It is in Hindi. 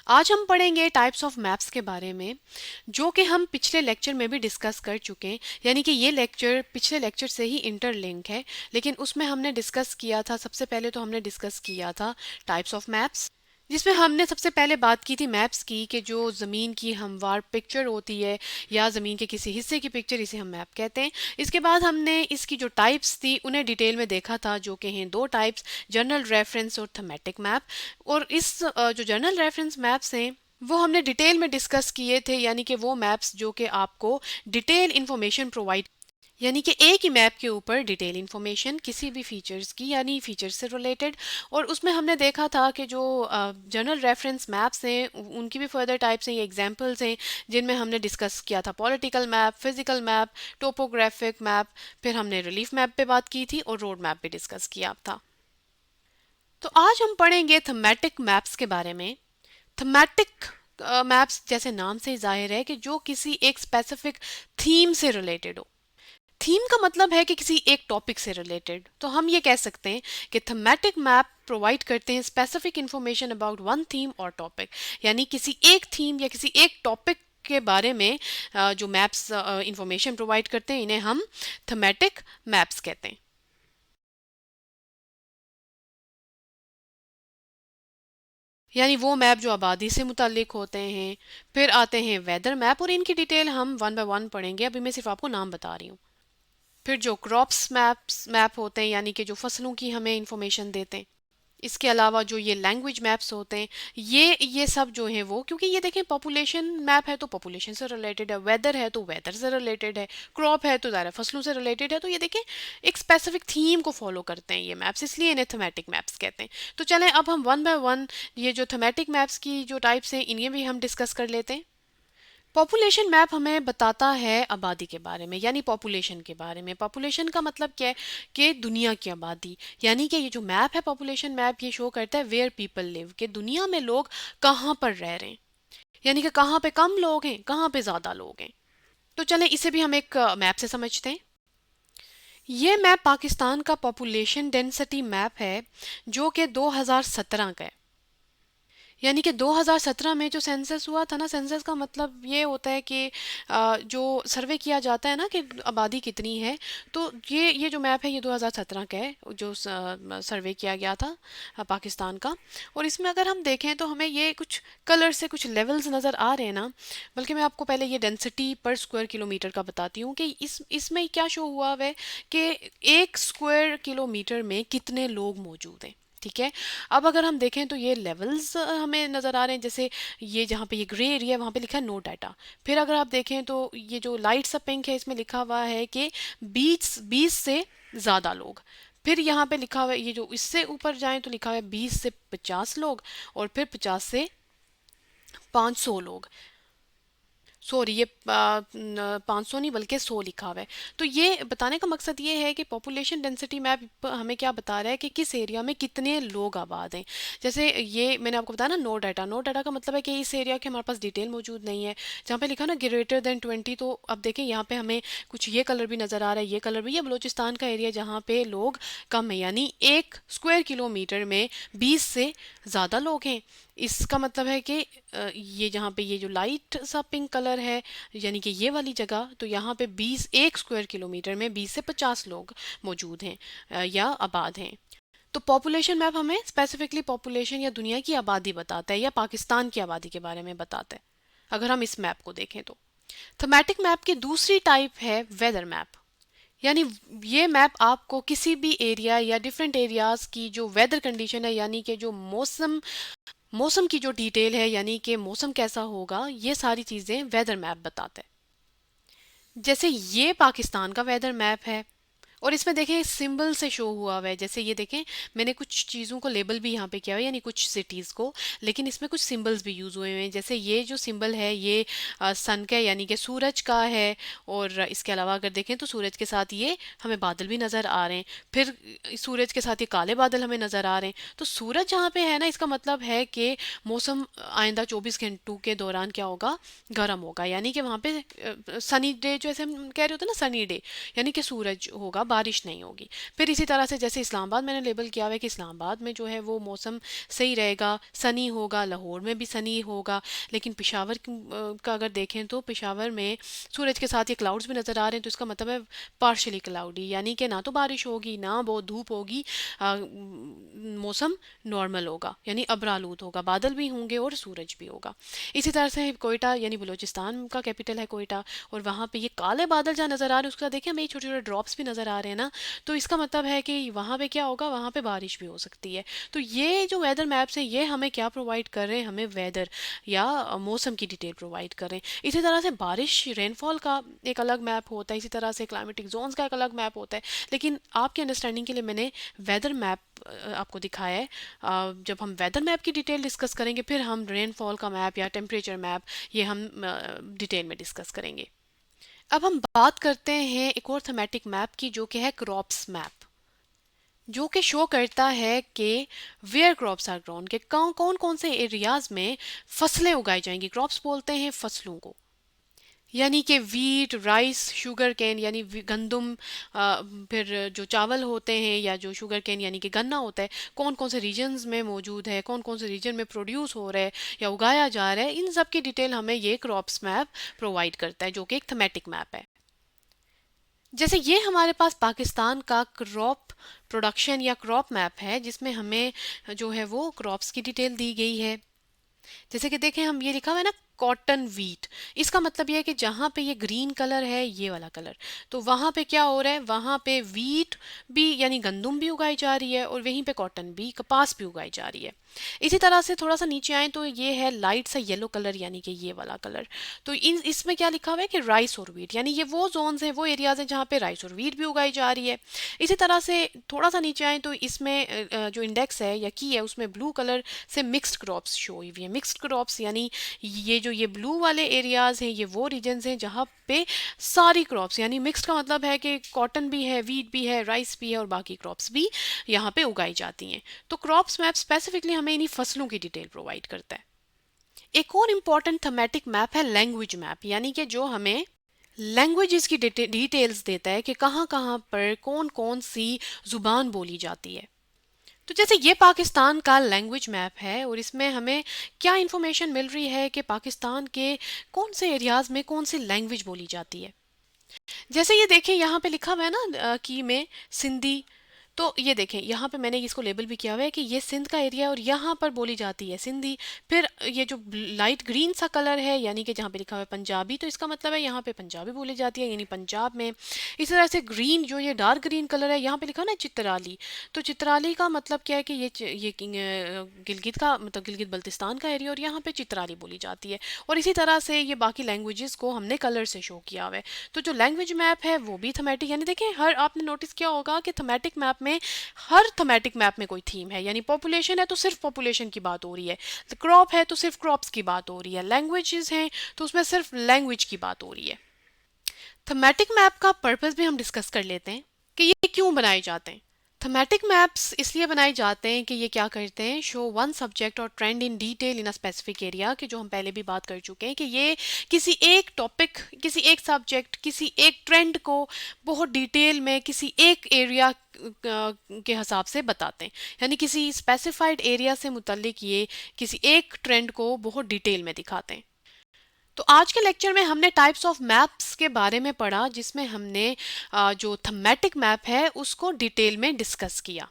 आज हम पढ़ेंगे टाइप्स ऑफ मैप्स के बारे में, जो कि हम पिछले लेक्चर में भी डिस्कस कर चुके हैं। यानी कि ये लेक्चर पिछले लेक्चर से ही इंटरलिंक है, लेकिन उसमें हमने डिस्कस किया था, सबसे पहले तो हमने डिस्कस किया था टाइप्स ऑफ मैप्स, जिसमें हमने सबसे पहले बात की थी मैप्स की, कि जो ज़मीन की हमवार पिक्चर होती है या ज़मीन के किसी हिस्से की पिक्चर, इसे हम मैप कहते हैं। इसके बाद हमने इसकी जो टाइप्स थी उन्हें डिटेल में देखा था, जो कि हैं दो टाइप्स, जनरल रेफरेंस और थीमेटिक मैप। और इस जो जनरल रेफरेंस मैप्स हैं वो हमने डिटेल में डिस्कस किए थे, यानी कि वो मैप्स जो कि आपको डिटेल इंफॉर्मेशन प्रोवाइड, यानी कि एक ही मैप के ऊपर डिटेल इंफॉर्मेशन किसी भी फीचर्स की, यानी फीचर्स से रिलेटेड। और उसमें हमने देखा था कि जो जनरल रेफरेंस मैप्स हैं उनकी भी फर्दर टाइप्स हैं, ये एग्जांपल्स हैं जिनमें हमने डिस्कस किया था political map, physical map, topographic map, फिर हमने रिलीफ मैप पे बात की थी और रोड मैप पे डिस्कस किया था। तो आज हम पढ़ेंगे थीमेटिक मैप्स के बारे में। थीमेटिक मैप्स जैसे नाम से ही जाहिर है कि जो किसी एक स्पेसिफिक थीम से रिलेटेड हो। थीम का मतलब है कि किसी एक टॉपिक से रिलेटेड, तो हम ये कह सकते हैं कि थीमेटिक मैप प्रोवाइड करते हैं specific information about one theme और टॉपिक, यानी किसी एक थीम या किसी एक टॉपिक के बारे में जो मैप्स इंफॉर्मेशन प्रोवाइड करते हैं इन्हें हम थीमेटिक मैप्स कहते हैं। यानी वो मैप जो आबादी से मुतालिक होते हैं। फिर आते हैं वेदर मैप, और इनकी डिटेल हम वन बाय वन पढ़ेंगे, अभी मैं सिर्फ आपको नाम बता रही हूँ। फिर जो क्रॉप्स मैप होते हैं, यानी कि जो फसलों की हमें इंफॉर्मेशन देते हैं। इसके अलावा जो ये लैंग्वेज मैप्स होते हैं, ये सब जो हैं वो, क्योंकि ये देखें पॉपुलेशन मैप है तो पॉपुलेशन से रिलेटेड है, वेदर है तो वेदर से रिलेटेड है, क्रॉप है तो ज़रा फसलों से रिलेटेड है, तो ये देखें एक स्पेसिफिक थीम को फॉलो करते हैं ये मैप्स, इसलिए इन्हें थीमेटिक मैप्स कहते हैं। तो चलें अब हम वन बाय वन ये जो थीमेटिक मैप्स की जो टाइप्स हैं इन्हें भी हम डिस्कस कर लेते हैं। पॉपुलेशन मैप हमें बताता है आबादी के बारे में, यानी पॉपुलेशन के बारे में। पॉपुलेशन का मतलब क्या है कि दुनिया की आबादी, यानी कि ये जो मैप है पॉपुलेशन मैप, ये शो करता है वेयर पीपल लिव, कि दुनिया में लोग कहाँ पर रह रहे हैं, यानी कि कहाँ पे कम लोग हैं, कहाँ पे ज़्यादा लोग हैं। तो चलें इसे भी हम एक मैप से समझते हैं। ये मैप पाकिस्तान का पॉपुलेशन डेंसिटी मैप है, जो कि 2017 का है। यानी कि 2017 में जो सेंसस हुआ था ना, सेंसस का मतलब ये होता है कि जो सर्वे किया जाता है ना कि आबादी कितनी है, तो ये जो मैप है ये 2017 का है, जो सर्वे किया गया था पाकिस्तान का। और इसमें अगर हम देखें तो हमें ये कुछ कलर से कुछ लेवल्स नज़र आ रहे हैं ना। बल्कि मैं आपको पहले ये डेंसिटी पर स्क्वायर किलोमीटर का बताती हूँ कि इसमें क्या शो हुआ है कि 1 स्क्वायर किलोमीटर में कितने लोग मौजूद हैं। ठीक है। अब अगर हम देखें तो ये लेवल्स हमें नज़र आ रहे हैं, जैसे ये जहाँ पे ये ग्रे एरिया है वहाँ पे लिखा है नो डाटा। फिर अगर आप देखें तो ये जो लाइट सा पिंक है इसमें लिखा हुआ है कि 20 से ज़्यादा लोग। फिर यहाँ पे लिखा हुआ है, ये जो इससे ऊपर जाएं तो लिखा हुआ है 20 से 50 लोग, और फिर 50 से 500 लोग। सॉरी, ये 500 नहीं बल्कि 100 लिखा हुआ है। तो ये बताने का मकसद ये है कि पॉपुलेशन डेंसिटी मैप हमें क्या बता रहा है कि किस एरिया में कितने लोग आबाद हैं। जैसे ये मैंने आपको बताया ना नो डाटा, नो डाटा का मतलब है कि इस एरिया के हमारे पास डिटेल मौजूद नहीं है। जहाँ पे लिखा ना ग्रेटर देन 20, तो अब देखें यहाँ पे हमें कुछ ये कलर भी नज़र आ रहा है, ये कलर भी, ये बलूचिस्तान का एरिया जहाँ पे लोग कम है, यानी 1 स्क्वायर किलोमीटर में 20 से ज़्यादा लोग हैं। इसका मतलब है कि ये जहाँ पे ये जो लाइट सा पिंक कलर है, यानी कि ये वाली जगह, तो यहाँ पे 1 स्क्वायर किलोमीटर में 20 से 50 लोग मौजूद हैं या आबाद हैं। तो पॉपुलेशन मैप हमें स्पेसिफिकली पॉपुलेशन या दुनिया की आबादी बताता है, या पाकिस्तान की आबादी के बारे में बताता है, अगर हम इस मैप को देखें तो। थीमेटिक मैप की दूसरी टाइप है वेदर मैप। यानी ये मैप आपको किसी भी एरिया या डिफरेंट एरियाज की जो वेदर कंडीशन है, यानी कि जो मौसम मौसम की जो डिटेल है, यानी कि मौसम कैसा होगा, ये सारी चीज़ें वेदर मैप बताते हैं। जैसे ये पाकिस्तान का वेदर मैप है, और इसमें देखें सिंबल से शो हुआ हुआ है। जैसे ये देखें मैंने कुछ चीज़ों को लेबल भी यहाँ पे किया हुआ है, यानी कुछ सिटीज़ को, लेकिन इसमें कुछ सिंबल्स भी यूज़ हुए हुए हैं। जैसे ये जो सिंबल है ये सन का है, यानी कि सूरज का है। और इसके अलावा अगर देखें तो सूरज के साथ ये हमें बादल भी नज़र आ रहे हैं। फिर सूरज के साथ ये काले बादल हमें नज़र आ रहे हैं। तो सूरज जहाँ पे है ना, इसका मतलब है कि मौसम आइंदा 24 घंटों के दौरान क्या होगा, गर्म होगा। यानी कि वहाँ पे सनी डे, जो ऐसे हम कह रहे होते हैं ना सनी डे, यानी कि सूरज होगा बारिश नहीं होगी। फिर इसी तरह से जैसे इस्लामाबाद मैंने लेबल किया हुआ है कि इस्लामाबाद में जो है वो मौसम सही रहेगा, सनी होगा, लाहौर में भी सनी होगा। लेकिन पेशावर का अगर देखें तो पेशावर में सूरज के साथ ये क्लाउड्स भी नज़र आ रहे हैं, तो इसका मतलब है पार्शली क्लाउडी, यानी कि ना तो बारिश होगी ना बहुत धूप होगी, मौसम नॉर्मल होगा, यानी अबरालूद होगा, बादल भी होंगे और सूरज भी होगा। इसी तरह से कोयटा यानी बलूचिस्तान का कैपिटल है कोयटा, और वहाँ पे ये काले बादल जहाँ नज़र आ रहे हैं उसके साथ देखिए हमें छोटे छोटे ड्रॉप्स भी नज़र आ रहे हैं ना, तो इसका मतलब है कि वहाँ पे क्या होगा, वहाँ पे बारिश भी हो सकती है। तो ये जो वेदर मैप्स हैं ये हमें क्या प्रोवाइड कर रहे हैं, हमें वेदर या मौसम की डिटेल प्रोवाइड कर रहे हैं। इसी तरह से बारिश रेनफॉल का एक अलग मैप होता है, इसी तरह से क्लाइमेटिक जोन्स का एक अलग मैप होता है, लेकिन आपके अंडरस्टैंडिंग के लिए मैंने वेदर मैप आपको दिखाया है। जब हम वेदर मैप की डिटेल डिस्कस करेंगे फिर हम रेनफॉल का मैप या टेम्परेचर मैप ये हम डिटेल में डिस्कस करेंगे। अब हम बात करते हैं एक और थीमेटिक मैप की जो कि है क्रॉप्स मैप, जो कि शो करता है कि वेयर क्रॉप्स आर ग्रोन, के कौन कौन से एरियाज में फसलें उगाई जाएंगी। क्रॉप्स बोलते हैं फसलों को, यानी कि वीट, राइस, शुगर कैन यानी गंदम, फिर जो चावल होते हैं या जो शुगर कैन यानी कि गन्ना होता है, कौन कौन से रीजन्स में मौजूद है, कौन कौन से रीजन में प्रोड्यूस हो रहा है या उगाया जा रहा है, इन सब की डिटेल हमें ये क्रॉप्स मैप प्रोवाइड करता है, जो कि एक थीमेटिक मैप है। जैसे ये हमारे पास पाकिस्तान का क्रॉप प्रोडक्शन या क्रॉप मैप है, जिसमें हमें जो है वो क्रॉप्स की डिटेल दी गई है। जैसे कि देखें हम ये लिखा हुआ है ना कॉटन वीट, इसका मतलब ये है कि जहाँ पे ये ग्रीन कलर है ये वाला कलर, तो वहाँ पे क्या हो रहा है, वहाँ पे वीट भी यानी गंदम भी उगाई जा रही है और वहीं पे कॉटन भी, कपास भी उगाई जा रही है। इसी तरह से थोड़ा सा नीचे आए तो ये है लाइट सा येलो कलर यानी कि ये वाला कलर, तो इन इसमें क्या लिखा हुआ है कि राइस और वीट, यानी ये वो जोन्स हैं, वो एरियाज हैं जहाँ पे राइस और वीट भी उगाई जा रही है। इसी तरह से थोड़ा सा नीचे आए तो इसमें जो इंडेक्स है या की है उसमें ब्लू कलर से मिक्स्ड क्रॉप्स शो हुई हुई है। मिक्स्ड क्रॉप्स यानी ये ब्लू वाले एरियाज हैं, ये वो रीजन्स हैं जहाँ पे सारी क्रॉप्स, यानी मिक्स्ड का मतलब है कि कॉटन भी है, वीट भी है, राइस भी है और बाकी क्रॉप्स भी यहाँ पे उगाई जाती हैं। तो क्रॉप्स मैप स्पेसिफिकली हमें इन्हीं फसलों की डिटेल प्रोवाइड करता है। एक और इम्पॉर्टेंट थीमेटिक मैप है लैंग्वेज मैप, यानी कि जो हमें लैंग्वेजेस की डिटेल्स देता है कि कहाँ कहाँ पर कौन कौन सी जुबान बोली जाती है। तो जैसे ये पाकिस्तान का लैंग्वेज मैप है और इसमें हमें क्या इन्फॉर्मेशन मिल रही है कि पाकिस्तान के कौन से एरियाज में कौन सी लैंग्वेज बोली जाती है। जैसे ये देखें यहाँ पे लिखा हुआ है ना की में सिंधी, तो ये देखें यहाँ पे मैंने इसको लेबल भी किया हुआ है कि ये सिंध का एरिया है और यहाँ पर बोली जाती है सिंधी। फिर ये जो लाइट ग्रीन सा कलर है यानी कि जहाँ पे लिखा हुआ है पंजाबी, तो इसका मतलब है यहाँ पे पंजाबी बोली जाती है यानी पंजाब में। इसी तरह से ग्रीन, जो ये डार्क ग्रीन कलर है यहाँ पे लिखा हुआ ना चित्राली, तो चित्राली का मतलब क्या है कि ये गिलगित का मतलब गिलगित बल्तिस्तान का एरिया और यहाँ पे चित्राली बोली जाती है। और इसी तरह से ये बाकी लैंग्वेजेस को हमने कलर से शो किया हुआ है। तो जो लैंग्वेज मैप है वो भी थमेटिक, यानी देखें हर आपने नोटिस किया होगा कि थमेटिक मैप में हर थमेटिक मैप में कोई थीम है, यानी पॉपुलेशन है तो सिर्फ पॉपुलेशन की बात हो रही है, क्रॉप है तो सिर्फ क्रॉप्स की बात हो रही है, लैंग्वेजेस हैं तो उसमें सिर्फ लैंग्वेज की बात हो रही है। थमेटिक मैप का पर्पस भी हम डिस्कस कर लेते हैं कि ये क्यों बनाए जाते हैं। थमेटिक मैप्स इसलिए बनाए जाते हैं कि ये क्या करते हैं, शो वन सब्जेक्ट और trend in detail in a specific area, कि जो हम पहले भी बात कर चुके हैं कि ये किसी एक टॉपिक, किसी एक सब्जेक्ट, किसी एक ट्रेंड को बहुत डिटेल में किसी एक एरिया के हिसाब से बताते हैं, यानी किसी स्पेसिफाइड एरिया से मुतल्लिक ये किसी एक ट्रेंड को बहुत डिटेल में दिखाते हैं। तो आज के लेक्चर में हमने टाइप्स ऑफ मैप्स के बारे में पढ़ा, जिसमें हमने जो थमेटिक मैप है उसको डिटेल में डिस्कस किया।